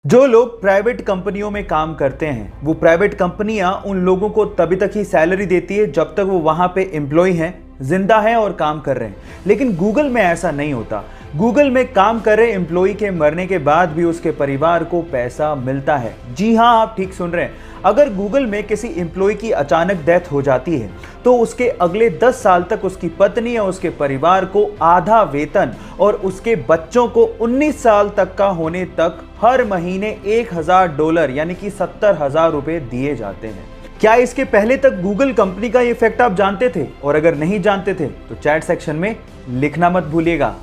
जो लोग प्राइवेट कंपनियों में काम करते हैं वो प्राइवेट कंपनियां उन लोगों को तभी तक ही सैलरी देती है जब तक वो वहां पे एम्प्लॉय हैं, जिंदा हैं और काम कर रहे हैं। लेकिन गूगल में ऐसा नहीं होता। गूगल में काम कर रहे एम्प्लॉय के मरने के बाद भी उसके परिवार को पैसा मिलता है। जी हाँ, आप ठीक सुन रहे हैं। अगर गूगल में किसी एम्प्लॉय की अचानक डेथ हो जाती है तो उसके अगले 10 साल तक उसकी पत्नी या उसके परिवार को आधा वेतन और उसके बच्चों को 19 साल तक का होने तक हर महीने $1000 यानी कि 70,000 रुपए दिए जाते हैं। क्या इसके पहले तक गूगल कंपनी का ये फैक्ट आप जानते थे? और अगर नहीं जानते थे तो चैट सेक्शन में लिखना मत भूलिएगा।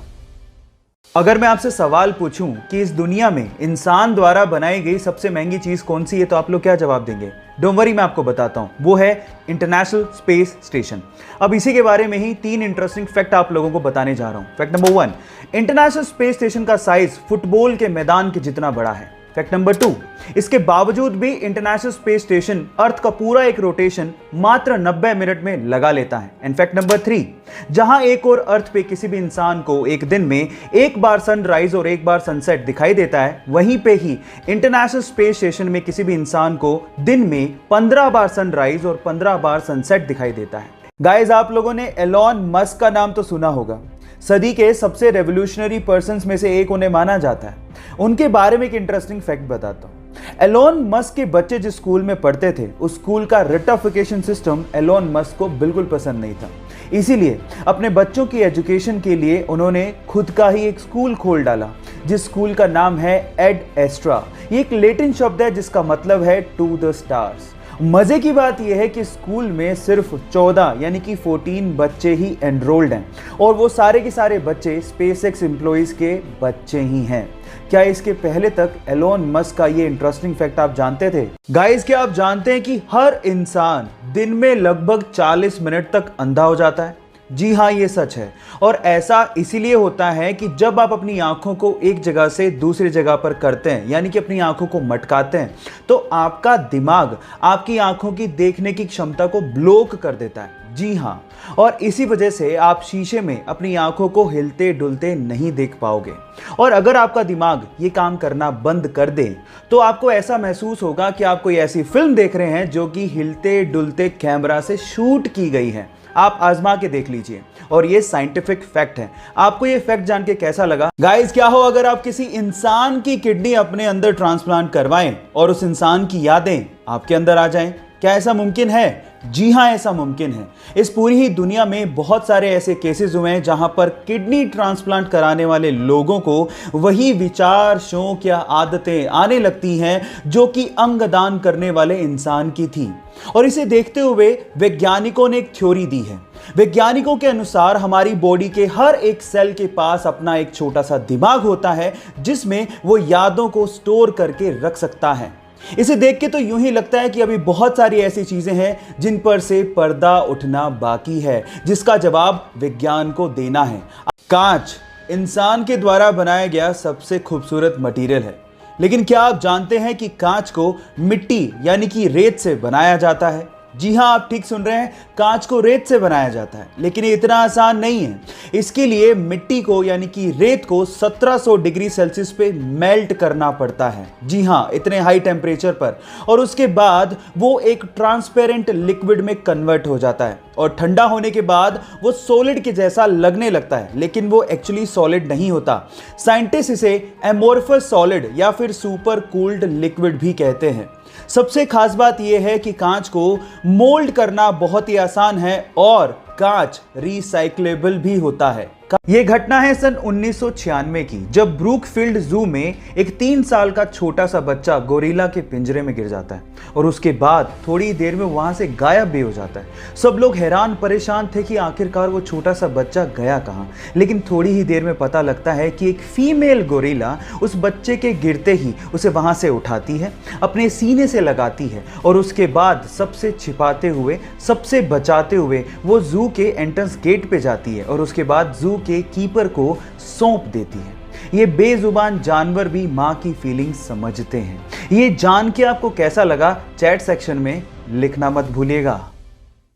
अगर मैं आपसे सवाल पूछूं कि इस दुनिया में इंसान द्वारा बनाई गई सबसे महंगी चीज कौन सी है तो आप लोग क्या जवाब देंगे? डोंट वरी, मैं आपको बताता हूं। वो है इंटरनेशनल स्पेस स्टेशन। अब इसी के बारे में ही 3 इंटरेस्टिंग फैक्ट आप लोगों को बताने जा रहा हूं। Fact number 1, international space station का साइज फुटबॉल के मैदान के जितना बड़ा है। फैक्ट नंबर 2, इसके बावजूद भी इंटरनेशनल स्पेस स्टेशन अर्थ का पूरा एक रोटेशन मात्र 90 मिनट में लगा लेता है। एंड फैक्ट नंबर 3, जहां एक और अर्थ पे किसी भी इंसान को एक दिन में एक बार सनराइज और एक बार सनसेट दिखाई देता है, वहीं पे ही इंटरनेशनल स्पेस स्टेशन में किसी भी इंसान को दिन में 15 बार सनराइज और 15 बार सनसेट दिखाई देता है। गाइस, आप लोगों ने एलोन मस्क का नाम तो सुना होगा। सदी के सबसे रेवोल्यूशनरी पर्सन्स में से एक उन्हें माना जाता है। उनके बारे में एक इंटरेस्टिंग फैक्ट बताता हूं। एलोन मस्क के बच्चे जिस स्कूल में पढ़ते थे उस स्कूल का रेटिफिकेशन सिस्टम एलोन मस्क को बिल्कुल पसंद नहीं था। इसीलिए अपने बच्चों की एजुकेशन के लिए उन्होंने खुद का ही एक स्कूल खोल डाला जिस स्कूल का नाम है एड एस्ट्रा। ये एक लैटिन शब्द है जिसका मतलब है टू द स्टार्स। मजे की बात यह है कि स्कूल में सिर्फ 14 यानी कि 14 बच्चे ही एनरोल्ड हैं और वो सारे के सारे बच्चे स्पेसएक्स एम्प्लॉइज के बच्चे ही हैं। क्या इसके पहले तक एलोन मस्क का ये इंटरेस्टिंग फैक्ट आप जानते थे? गाइस, क्या आप जानते हैं कि हर इंसान दिन में लगभग 40 मिनट तक अंधा हो जाता है? जी हाँ, ये सच है। और ऐसा इसीलिए होता है कि जब आप अपनी आंखों को एक जगह से दूसरी जगह पर करते हैं, यानी कि अपनी आंखों को मटकाते हैं, तो आपका दिमाग आपकी आंखों की देखने की क्षमता को ब्लॉक कर देता है। जी हाँ, और इसी वजह से आप शीशे में अपनी आंखों को हिलते डुलते नहीं देख पाओगे। और अगर आपका दिमाग ये काम करना बंद कर दे तो आपको ऐसा महसूस होगा कि आप कोई ऐसी फिल्म देख रहे हैं जो कि हिलते डुलते कैमरा से शूट की गई है। आप आजमा के देख लीजिए और ये साइंटिफिक फैक्ट है। आपको ये फैक्ट जान के कैसा लगा? गाइस, क्या हो अगर आप किसी इंसान की किडनी अपने अंदर ट्रांसप्लांट करवाएं और उस इंसान की यादें आपके अंदर आ जाएं? क्या ऐसा मुमकिन है? जी हाँ, ऐसा मुमकिन है। इस पूरी ही दुनिया में बहुत सारे ऐसे केसेस हुए हैं जहां पर किडनी ट्रांसप्लांट कराने वाले लोगों को वही विचार, शौक या आदतें आने लगती हैं जो कि अंगदान करने वाले इंसान की थी। और इसे देखते हुए वैज्ञानिकों ने एक थ्योरी दी है। वैज्ञानिकों के अनुसार हमारी बॉडी के हर एक सेल के पास अपना एक छोटा सा दिमाग होता है जिसमें वो यादों को स्टोर करके रख सकता है। इसे देख के तो यूं ही लगता है कि अभी बहुत सारी ऐसी चीजें हैं जिन पर से पर्दा उठना बाकी है, जिसका जवाब विज्ञान को देना है। कांच इंसान के द्वारा बनाया गया सबसे खूबसूरत मटेरियल है, लेकिन क्या आप जानते हैं कि कांच को मिट्टी यानी कि रेत से बनाया जाता है? जी हाँ, आप ठीक सुन रहे हैं, कांच को रेत से बनाया जाता है। लेकिन ये इतना आसान नहीं है। इसके लिए मिट्टी को यानी कि रेत को 1700 डिग्री सेल्सियस पे मेल्ट करना पड़ता है। जी हाँ, इतने हाई टेम्परेचर पर। और उसके बाद वो एक ट्रांसपेरेंट लिक्विड में कन्वर्ट हो जाता है और ठंडा होने के बाद वो सॉलिड के जैसा लगने लगता है, लेकिन वो एक्चुअली सॉलिड नहीं होता। साइंटिस्ट इसे एमोर्फस सॉलिड या फिर सुपर कूल्ड लिक्विड भी कहते हैं। सबसे खास बात यह है कि कांच को मोल्ड करना बहुत ही आसान है और कांच रिसाइक्लेबल भी होता है। यह घटना है सन 1996 की, जब ब्रूकफील्ड जू में एक 3 साल का छोटा सा बच्चा गोरिल्ला के पिंजरे में गिर जाता है और उसके बाद थोड़ी देर में वहां से गायब भी हो जाता है। सब लोग हैरान परेशान थे कि आखिरकार वो छोटा सा बच्चा गया कहां। लेकिन थोड़ी ही देर में पता लगता है कि एक फीमेल गोरिल्ला उस बच्चे के गिरते ही उसे वहां से उठाती है, अपने सीने से लगाती है और उसके बाद सबसे छिपाते हुए, सबसे बचाते हुए वो जू के एंट्रेंस गेट पे जाती है और उसके बाद जू के कीपर को सौंप देती है। ये बेजुबान जानवर भी मां की फीलिंग समझते हैं। ये जान के आपको कैसा लगा? चैट सेक्शन में लिखना मत भूलिएगा।